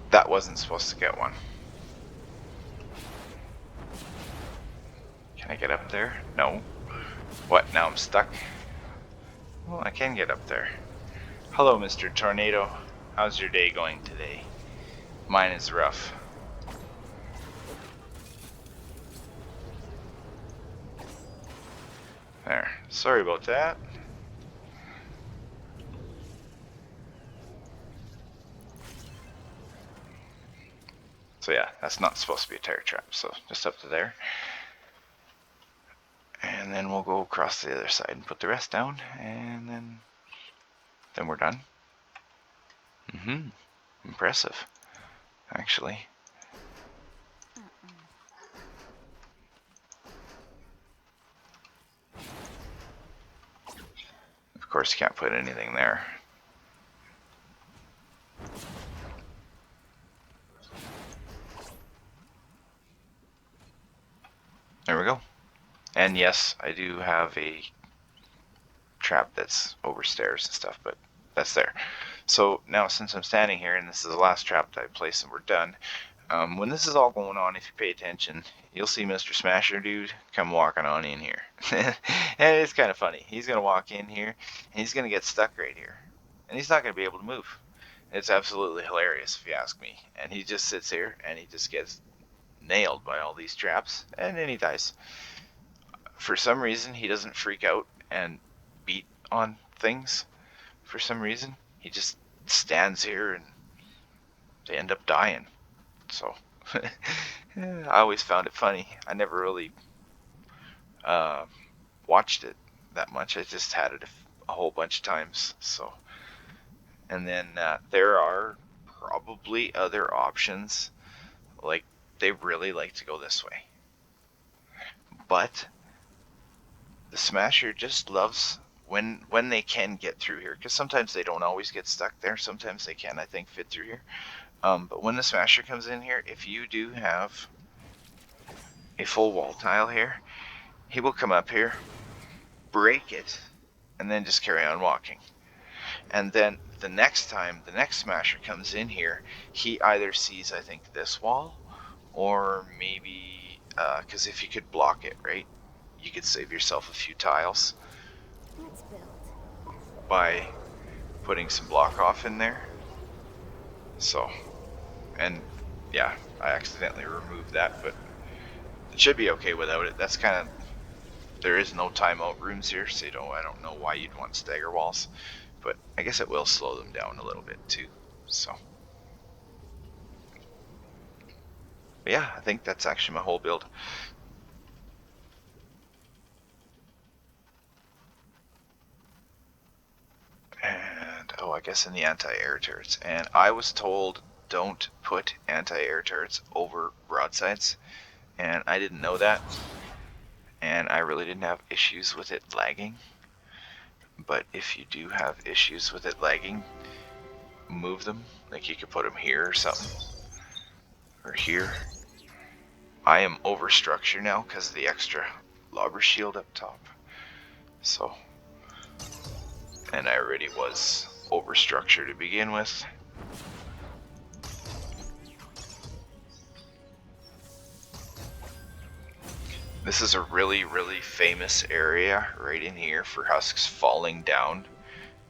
That wasn't supposed to get one. Can I get up there? No. What, now I'm stuck? Well, I can get up there. Hello, Mr. Tornado. How's your day going today? Mine is rough. There. Sorry about that. So yeah, that's not supposed to be a tire trap, so just up to there. And then we'll go across to the other side and put the rest down, and then we're done. Impressive, actually. Of course, you can't put anything there. There we go. And yes, I do have a trap that's over stairs and stuff, but that's there. So now, since I'm standing here, and this is the last trap that I placed and we're done, when this is all going on, if you pay attention, you'll see Mr. Smasher Dude come walking on in here. And it's kind of funny. He's going to walk in here, and he's going to get stuck right here. And he's not going to be able to move. It's absolutely hilarious, if you ask me. And he just sits here, and he just gets nailed by all these traps, and then he dies. For some reason, he doesn't freak out and beat on things. For some reason, he just stands here, and they end up dying. So, I always found it funny. I never really watched it that much. I just had it a whole bunch of times. So, and then there are probably other options. Like, they really like to go this way. But the Smasher just loves when they can get through here, because sometimes they don't always get stuck there. Sometimes they can, I think, fit through here. But when the Smasher comes in here, if you do have a full wall tile here, he will come up here, break it, and then just carry on walking. And then the next time the next Smasher comes in here, he either sees, I think, this wall, or maybe, because if you could block it, right, you could save yourself a few tiles by putting some block off in there. So, and yeah, I accidentally removed that, but it should be okay without it. That's kind of, there is no timeout rooms here, so I don't know why you'd want stagger walls, but I guess it will slow them down a little bit too. So, but yeah, I think that's actually my whole build. And oh, I guess in the anti-air turrets, and I was told don't put anti-air turrets over broadsides, and I didn't know that, and I really didn't have issues with it lagging. But if you do have issues with it lagging, move them. Like, you could put them here or something, or here. I am over structure now because of the extra lobber shield up top. So, and I already was over structure to begin with. This is a really, really famous area right in here for husks falling down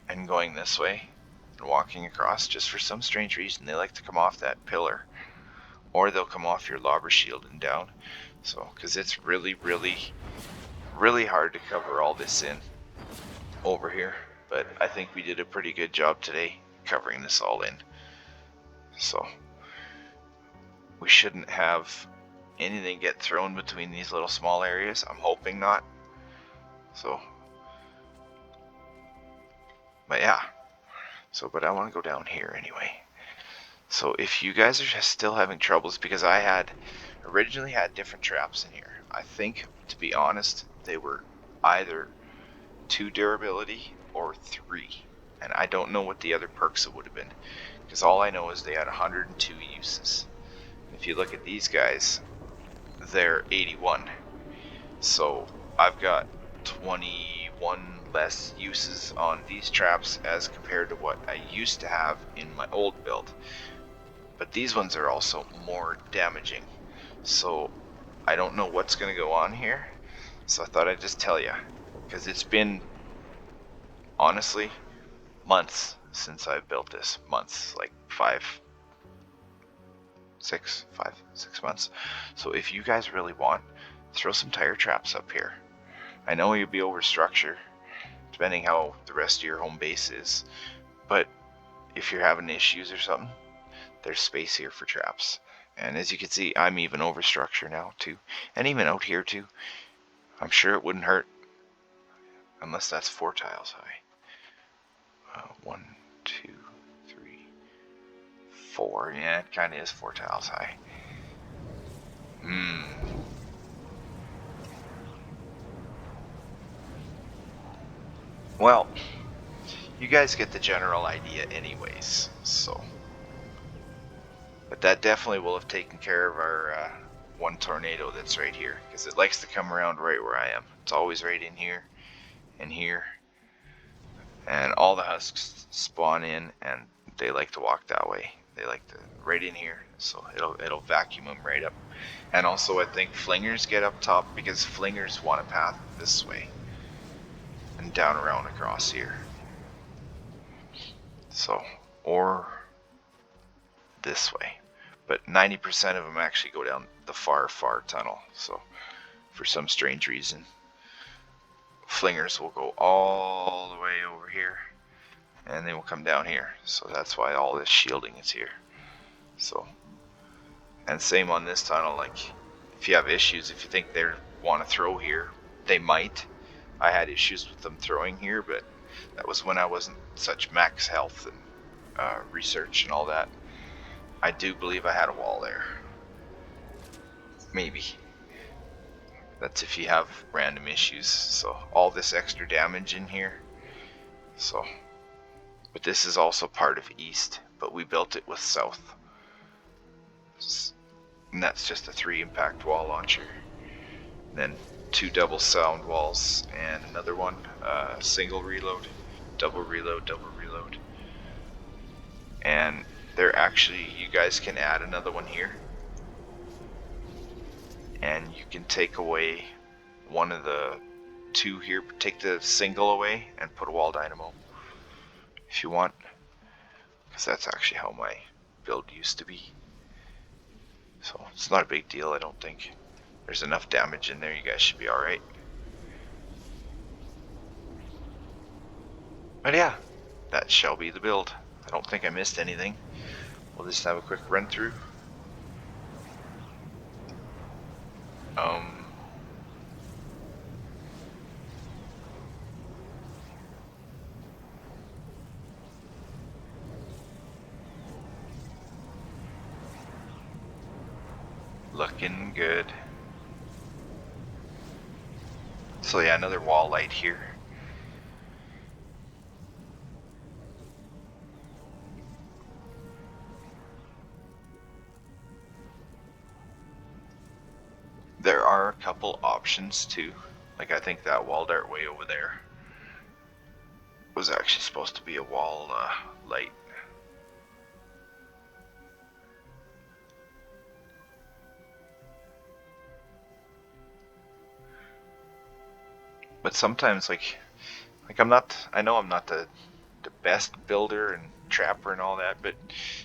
and going this way. and walking across, just for some strange reason, they like to come off that pillar. Or they'll come off your lobber shield and down. So, because it's really, really, really hard to cover all this in over here. But I think we did a pretty good job today covering this all in. So, we shouldn't have anything get thrown between these little small areas. I'm hoping not. So, but yeah. So, but I want to go down here anyway. So if you guys are just still having troubles, because I had originally had different traps in here. I think, to be honest, they were either 2 durability or 3. And I don't know what the other perks it would have been. Because all I know is they had 102 uses. If you look at these guys, they're 81. So I've got 21 less uses on these traps as compared to what I used to have in my old build. But these ones are also more damaging. So I don't know what's going to go on here. So I thought I'd just tell you. Because it's been, honestly, months since I've built this. Months, like 6 months. So if you guys really want, throw some tire traps up here. I know you'll be over structure, depending how the rest of your home base is. But if you're having issues or something, there's space here for traps. And as you can see, I'm even over structure now too. And even out here too. I'm sure it wouldn't hurt. Unless that's 4 tiles high. 1, 2, 3, 4. Yeah, it kind of is 4 tiles high. Well, you guys get the general idea anyways, so. But that definitely will have taken care of our one tornado that's right here, because it likes to come around right where I am. It's always right in here and here, and all the husks spawn in, and they like to walk that way. They like to right in here, so it'll vacuum them right up. And also I think flingers get up top because flingers want a path this way and down around across here. So, or this way. But 90% of them actually go down the far tunnel. So, for some strange reason, flingers will go all the way over here, and they will come down here. So that's why all this shielding is here. So, and same on this tunnel. Like, if you have issues, if you think they want to throw here, they might. I had issues with them throwing here, but that was when I wasn't such max health and research and all that. I do believe I had a wall there. Maybe. That's if you have random issues. So all this extra damage in here. So, but this is also part of east, but we built it with south. And that's just a 3 impact wall launcher. Then 2 double sound walls and another one, single reload, double reload, double reload. And they're actually, you guys can add another one here. And you can take away one of the 2 here, take the single away and put a wall dynamo if you want. Because that's actually how my build used to be. So it's not a big deal, I don't think. There's enough damage in there, you guys should be alright. But yeah, that shall be the build. I don't think I missed anything. We'll just have a quick run through. Looking good. So yeah, another wall light here. There are a couple options too. Like I think that wall dart way over there was actually supposed to be a wall light. But sometimes like I'm not, I know I'm not the best builder and trapper and all that, but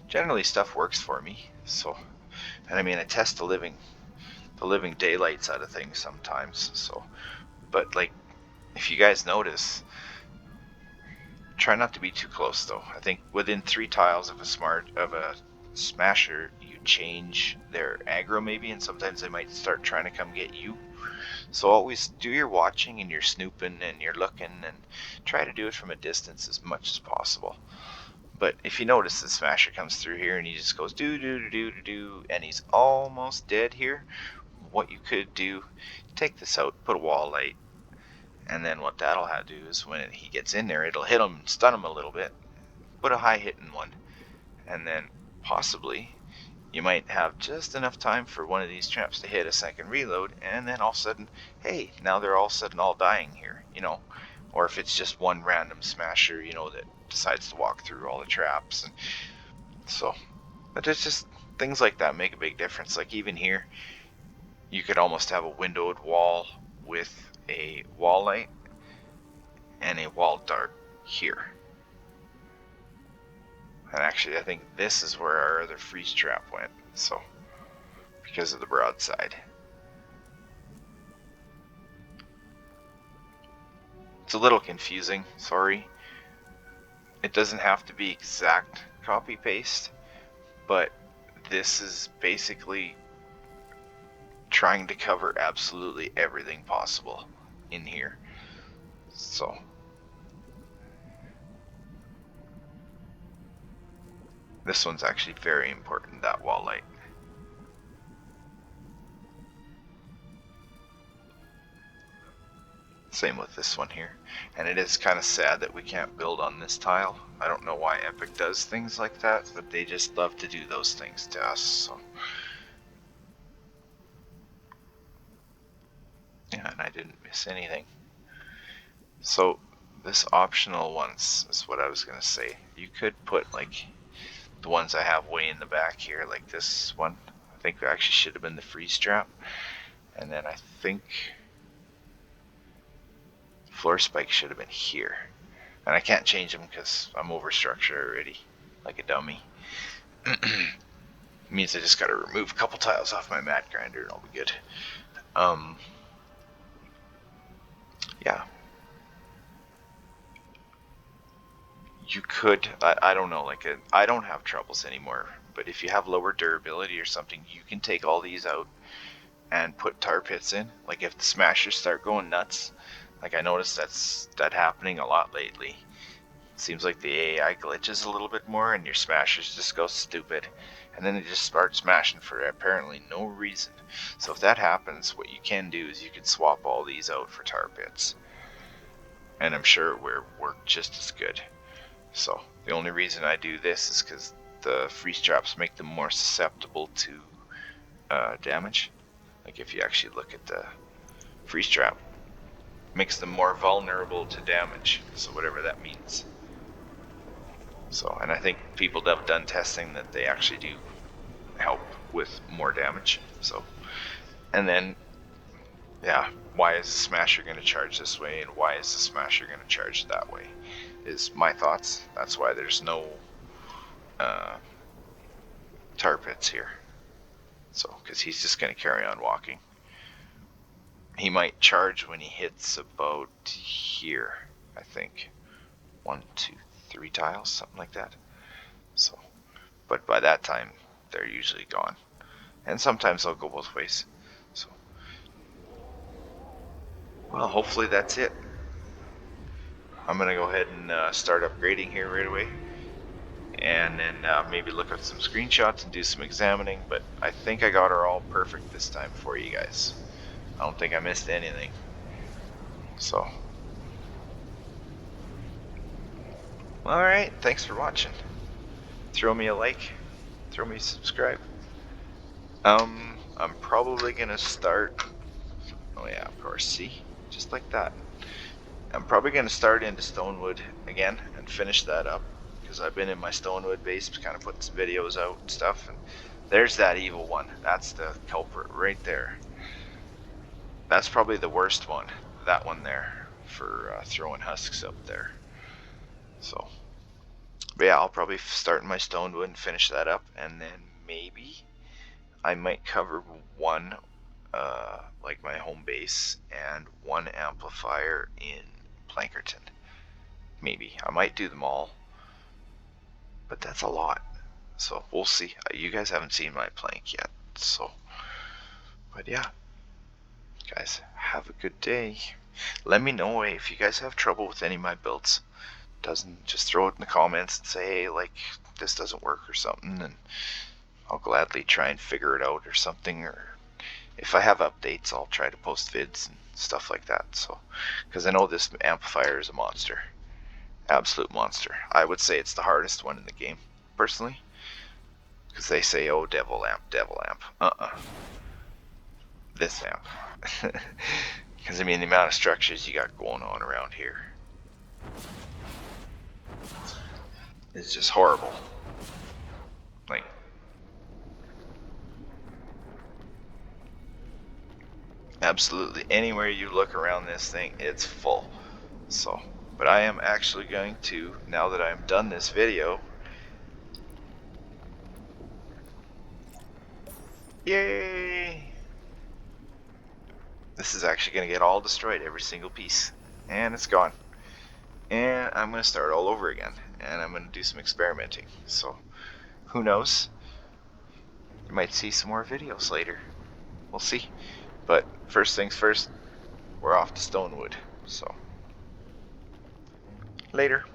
generally stuff works for me. So, and I mean, I test the living daylights out of things sometimes. So, but like, if you guys notice, try not to be too close though. I think within 3 tiles of a smasher, you change their aggro maybe, and sometimes they might start trying to come get you. So always do your watching and your snooping and your looking, and try to do it from a distance as much as possible. But if you notice the smasher comes through here and he just goes do do do do do do, and he's almost dead here, what you could do, take this out, put a wall light, and then what that'll have to do is when he gets in there, it'll hit him and stun him a little bit, put a high hitting one, and then possibly you might have just enough time for one of these traps to hit a second reload, and then all of a sudden, hey, now they're all of a sudden all dying here, you know. Or if it's just one random smasher, you know, that decides to walk through all the traps. And so, but it's just things like that make a big difference. Like even here, you could almost have a windowed wall with a wall light and a wall dart here. And actually, I think this is where our other freeze trap went, so, because of the broadside. It's a little confusing, sorry. It doesn't have to be exact copy-paste, but this is basically trying to cover absolutely everything possible in here. So, this one's actually very important, that wall light. Same with this one here. And it is kind of sad that we can't build on this tile. I don't know why Epic does things like that, but they just love to do those things to us. So. Yeah, and I didn't miss anything. So this optional ones is what I was going to say. You could put like the ones I have way in the back here, like this one. I think it actually should have been the freeze trap. And then I think floor spike should have been here. And I can't change them because I'm over structure already, like a dummy. Means I just got to remove a couple tiles off my mat grinder and I'll be good. Yeah. You could, I don't know, like I don't have troubles anymore, but if you have lower durability or something, you can take all these out and put tar pits in. Like if the smashers start going nuts, like I noticed that happening a lot lately. Seems like the AI glitches a little bit more and your smashers just go stupid. And then they just start smashing for apparently no reason. So if that happens, what you can do is you can swap all these out for tar pits. And I'm sure it will work just as good. So the only reason I do this is because the freeze traps make them more susceptible to damage. Like if you actually look at the freeze trap, makes them more vulnerable to damage. So whatever that means. So, and I think people have done testing that they actually do help with more damage. So, and then, yeah, why is the smasher going to charge this way and why is the smasher going to charge that way is my thoughts. That's why there's no tar pits here. So, because he's just going to carry on walking. He might charge when he hits about here, I think. 1, 2, 3 tiles, something like that. So, but by that time, they're usually gone. And sometimes they'll go both ways. So, well, hopefully that's it. I'm going to go ahead and start upgrading here right away. And then maybe look at some screenshots and do some examining. But I think I got her all perfect this time for you guys. I don't think I missed anything. So, alright, thanks for watching. Throw me a like, throw me a subscribe. I'm probably gonna start, oh yeah, of course, see, just like that. I'm probably gonna start into Stonewood again and finish that up, because I've been in my Stonewood base, kind of putting some videos out and stuff, and there's that evil one. That's the culprit right there. That's probably the worst one, that one there, for throwing husks up there. So, But yeah, I'll probably start my stonewood and finish that up, and then maybe I might cover one, like my home base, and one amplifier in Plankerton. Maybe I might do them all, but that's a lot. So we'll see. You guys haven't seen my plank yet, so. But yeah, guys, have a good day. Let me know if you guys have trouble with any of my builds. Doesn't just throw it in the comments and say, hey, like, this doesn't work or something, and I'll gladly try and figure it out or something. Or if I have updates, I'll try to post vids and stuff like that. So, because I know this amplifier is a monster, absolute monster. I would say it's the hardest one in the game, personally, because they say, oh, devil amp. This amp. Because I mean, the amount of structures you got going on around here, it's just horrible. Like, absolutely anywhere you look around this thing, it's full. So, but I am actually going to, now that I'm done this video, yay! This is actually going to get all destroyed, every single piece, and it's gone. And I'm going to start all over again, and I'm going to do some experimenting. So, who knows? You might see some more videos later. We'll see. But first things first, we're off to Stonewood. So, later.